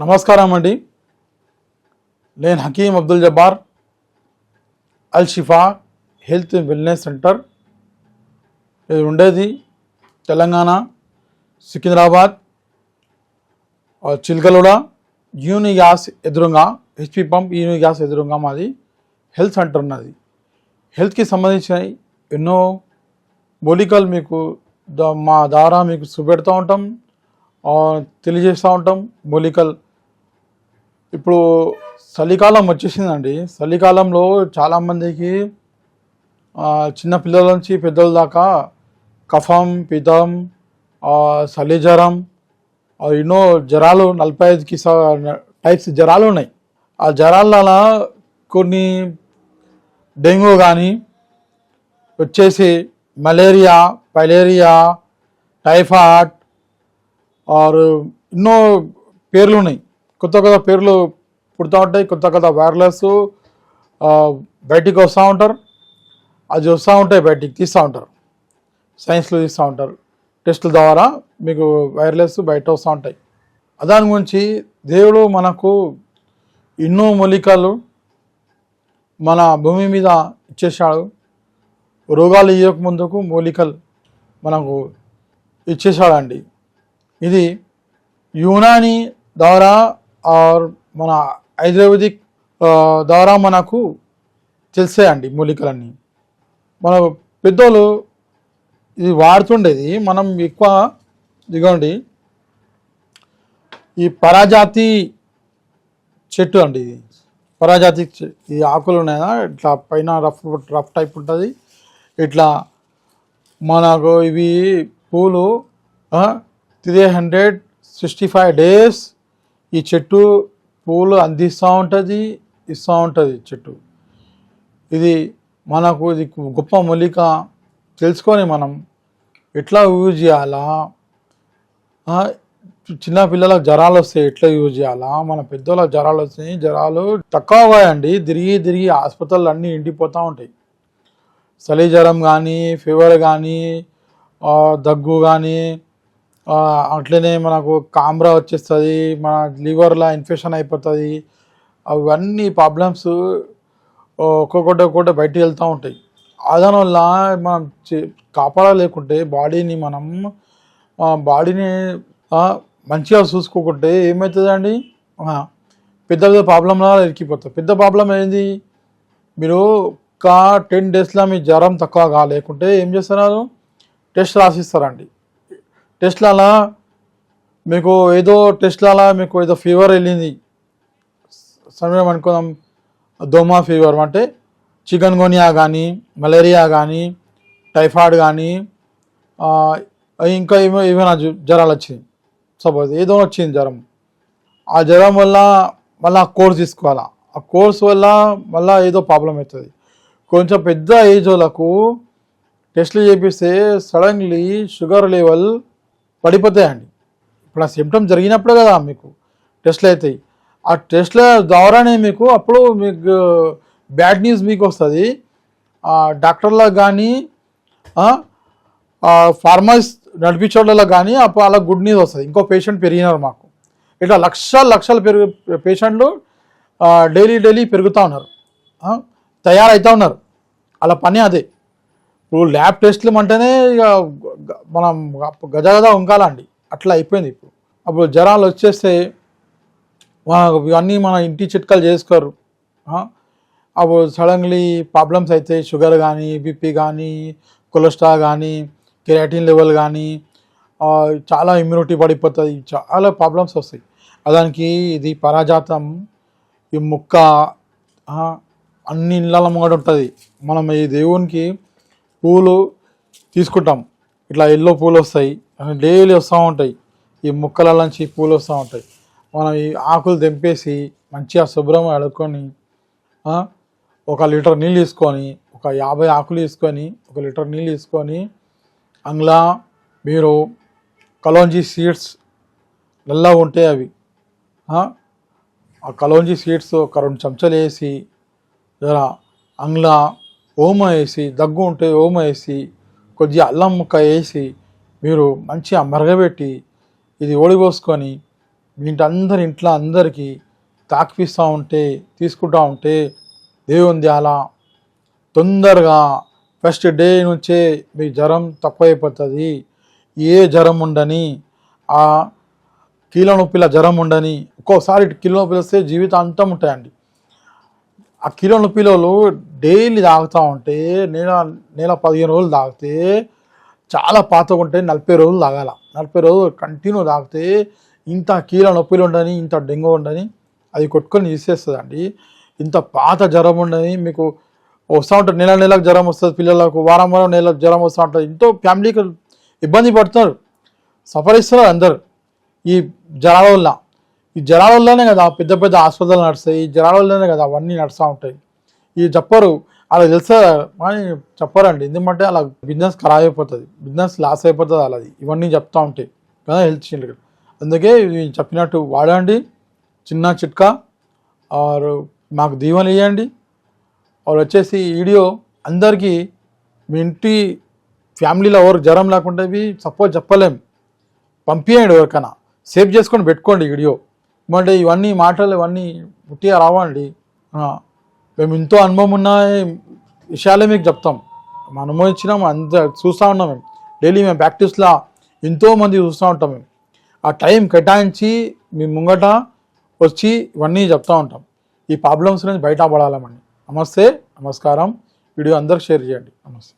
నమస్కారం అండి. నేను హకీం అబ్దుల్ జబ్బార్, అల్ షిఫా హెల్త్ వెల్నెస్ సెంటర్. ఇది ఉండేది తెలంగాణ, సికింద్రాబాద్, చిల్కలూడ, యూని గ్యాస్ ఎదురుగా, హెచ్పి పంప్ యూని గ్యాస్ ఎదురుగా మాది హెల్త్ సెంటర్ ఉన్నది. హెల్త్కి సంబంధించిన ఎన్నో మూలికలు మీకు మా ద్వారా మీకు చూపెడుతూ ఉంటాం, తెలియజేస్తూ ఉంటాం. మూలికలు ఇప్పుడు చలికాలం వచ్చేసిందండి. చలికాలంలో చాలామందికి చిన్న పిల్లల నుంచి పెద్దల దాకా కఫం, పితం, చలి జ్వరం, ఎన్నో జ్వరాలు 45కి టైప్స్ జ్వరాలు ఉన్నాయి. ఆ జ్వరాల కొన్ని డెంగ్యూ కానీ వచ్చేసి మలేరియా, ఫైలేరియా, టైఫాయిడ్ ఎన్నో పేర్లు ఉన్నాయి. కొత్త కొత్త పేర్లు పుడుతూ ఉంటాయి. కొత్త కొత్త వైరలెస్ బయటికి వస్తూ ఉంటారు. అది వస్తూ ఉంటాయి, బయటికి తీస్తూ ఉంటారు, సైన్స్లో తీస్తూ ఉంటారు. టెస్టుల ద్వారా మీకు వైరలెస్ బయట వస్తూ ఉంటాయి. దాని గురించి దేవుడు మనకు ఎన్నో మూలికలు మన భూమి మీద ఇచ్చేసాడు. రోగాలు ఇవ్వకముందుకు మూలికలు మనకు ఇచ్చేసాడండి. ఇది యునాని ద్వారా మన ఆయుర్వేదిక్ ద్వారా మనకు తెలిసాయండి మూలికలన్నీ. మన పెద్దోళ్ళు ఇది వాడుతుండేది. మనం ఎక్కువ ఇదిగోండి, ఈ పరాజాతి చెట్టు అండి. ఇది పరాజాతి ఈ ఆకులు ఉన్నాయా, ఇట్లా పైన రఫ్ టైప్ ఉంటుంది. ఇట్లా మనకు ఇవి పూలు 365 days ఈ చెట్టు పూలు అందిస్తూ ఉంటుంది, ఇస్తూ ఉంటుంది చెట్టు. ఇది మనకు ఇది గొప్ప మూలిక. తెలుసుకొని మనం ఎట్లా యూజ్ చేయాలా, చిన్నపిల్లలకు జ్వరాలు వస్తాయి ఎట్లా యూజ్ చేయాలా, మన పెద్దోళ్ళకి జ్వరాలు వస్తాయి. జ్వరాలు తక్కువ అండి, తిరిగి హాస్పిటల్ అన్నీ నిండిపోతూ ఉంటాయి. చలి జ్వరం కానీ, ఫీవర్ కానీ, దగ్గు కానీ, అట్లనే మనకు కామ్రా వచ్చేస్తుంది, మన లివర్లో ఇన్ఫెక్షన్ అయిపోతుంది. అవన్నీ ప్రాబ్లమ్స్ ఒక్కొక్కటి బయటికి వెళ్తూ ఉంటాయి. దానివల్ల మనం కాపాడలేకుంటే బాడీని మంచిగా చూసుకోకుంటే ఏమవుతుందండి, పెద్ద ప్రాబ్లంలా ఇరికిపోతుంది. పెద్ద ప్రాబ్లం ఏంది, మీరు ఒక 10 daysలో మీ జ్వరం తక్కువ కాలేకుంటే ఏం చేస్తున్నారు, టెస్ట్ రాసిస్తారండి. టెస్ట్లలో మీకు ఏదో ఫీవర్ వెళ్ళింది సమయం అనుకుందాం, దోమా ఫీవర్ అంటే చికెన్ గున్యా కానీ, మలేరియా కానీ, టైఫాయిడ్ కానీ, ఇంకా ఏమైనా జ్వరాలు వచ్చింది. సపోజ్ ఏదో వచ్చింది జ్వరం. ఆ జ్వరం వల్ల మళ్ళీ కోర్స్ తీసుకోవాలా. ఆ కోర్స్ వల్ల మళ్ళీ ఏదో ప్రాబ్లం అవుతుంది. కొంచెం పెద్ద ఏజ్ వాళ్ళకు టెస్టులు చేపిస్తే సడన్లీ షుగర్ లెవెల్ పడిపోతాయండి. ఇప్పుడు ఆ సిమ్టమ్ జరిగినప్పుడే కదా మీకు టెస్టులు అవుతాయి. ఆ టెస్ట్ల ద్వారానే మీకు అప్పుడు మీకు బ్యాడ్ న్యూస్ మీకు వస్తుంది. డాక్టర్లకు కానీ, ఫార్మసిస్ట్ నడిపించోళ్ళకి కానీ అప్పుడు అలా గుడ్ న్యూస్ వస్తుంది. ఇంకో పేషెంట్ పెరిగినారు మాకు. ఇట్లా లక్షలు పేషెంట్లు డైలీ పెరుగుతూ ఉన్నారు, తయారవుతూ ఉన్నారు. అలా పని అదే. ఇప్పుడు ల్యాబ్ టెస్ట్లు అంటేనే ఇక మనం గజ ఉంకాలండి, అట్లా అయిపోయింది ఇప్పుడు. అప్పుడు జ్వరాలు వచ్చేస్తే ఇవన్నీ మన ఇంటి చిట్కాలు చేసుకోరు. అప్పుడు సడన్లీ ప్రాబ్లమ్స్ అవుతాయి. షుగర్ కానీ, బీపీ కానీ, కొలెస్ట్రాల్ కానీ, కెరాటిన్ లెవెల్ కానీ, చాలా ఇమ్యూనిటీ పడిపోతుంది, చాలా ప్రాబ్లమ్స్ వస్తాయి. దానికి ఇది పరాజాతం, ఈ ముక్క అన్ని ఇళ్ళ ముంగట ఉంటుంది. మనం ఈ దేవునికి పూలు తీసుకుంటాం, ఇట్లా ఎల్లో పూలు వస్తాయి, డైలీ వస్తూ ఉంటాయి. ఈ ముక్కల నుంచి పూలు వస్తూ ఉంటాయి. మనం ఈ ఆకులు తెంపేసి మంచిగా శుభ్రం అడుక్కొని 1 లీటర్ నీళ్ళు తీసుకొని, ఒక 50 ఆకులు తీసుకొని 1 లీటర్ నీళ్ళు తీసుకొని, అందులో మీరు కలోంజీ సీడ్స్ నల్లగా ఉంటాయి అవి, ఆ కలోంజీ సీడ్స్ ఒక 2 చెంచాలు వేసి, అందులో ఓమ వేసి, దగ్గు ఉంటే ఓమ వేసి, కొద్దిగా అల్లం ముక్క వేసి మీరు మంచిగా మరగబెట్టి ఇది ఓడిపోసుకొని మీ ఇంట్లో అందరికీ తాకిపిస్తూ ఉంటే తీసుకుంటూ ఉంటే దేవుని అలా తొందరగా ఫస్ట్ డే నుంచే మీ జ్వరం తక్కువైపోతుంది. ఏ జ్వరం ఉండని, ఆ కీళ్ళ నొప్పిల జ్వరం ఉండని, ఒక్కోసారి కీళ్ళ నొప్పి వస్తే జీవితాంతం ఉంటాయండి. ఆ కీళ్ళ నొప్పిలో డైలీ తాగుతూ ఉంటే నెల 15 రోజులు తాగితే చాలా పాతగా ఉంటే 40 రోజులు తాగాల. 40 రోజులు కంటిన్యూ తాగితే ఇంత కీళ్ళ నొప్పిలు ఉండని, ఇంత డెంగ్యూ ఉండని అది కొట్టుకొని తీసేస్తుందండి. ఇంత పాత జ్వరం ఉండని మీకు వస్తూ ఉంటుంది. నెలకు జ్వరం వస్తుంది పిల్లలకు, వారం నెలకు జ్వరం వస్తూ ఉంటుంది. ఎంతో ఫ్యామిలీకి ఇబ్బంది పడుతున్నారు, సఫర్ ఇస్తున్నారు అందరు ఈ జ్వరాల వల్ల. ఈ జ్వరాల వల్లనే కదా పెద్ద పెద్ద హాస్పిటల్ నడుస్తాయి, ఈ జ్వరాల వల్లనే కదా అవన్నీ నడుస్తూ ఉంటాయి. ఇవి చెప్పరు, అలా తెలుసా అని చెప్పరండి. ఎందుకంటే అలా బిజినెస్ ఖరాబ్ అయిపోతుంది, బిజినెస్ లాస్ అయిపోతుంది అలాది ఇవన్నీ చెప్తూ ఉంటాయి కదా హెల్త్ సెంటర్. అందుకే ఇవి చెప్పినట్టు వాడండి. చిన్న చిట్కా ఆరు మాకు దీవెన ఇవ్వండి. వాళ్ళు వచ్చేసి వీడియో అందరికీ మీ ఇంటి ఫ్యామిలీలో ఎవరు జ్వరం లేకుండా సపోజ్ చెప్పలేం, పంపించండి ఎవరికైనా, సేవ్ చేసుకొని పెట్టుకోండి వీడియో. అంటే ఇవన్నీ మాటలు ఇవన్నీ పుట్టిగా రావండి. మేము ఎంతో అనుభవం ఉన్న విషయాలే మీకు చెప్తాం. మా అనుభవం ఇచ్చినాం, అంత చూస్తూ ఉన్నాం మేము డైలీ. మేము ప్రాక్టీస్లో ఎంతోమంది చూస్తూ ఉంటాం. మేము ఆ టైం కేటాయించి మీ ముంగట వచ్చి ఇవన్నీ చెప్తూ ఉంటాం. ఈ ప్రాబ్లమ్స్ నుంచి బయటపడాలమండి. నమస్తే, నమస్కారం. వీడియో అందరికి షేర్ చేయండి. నమస్తే.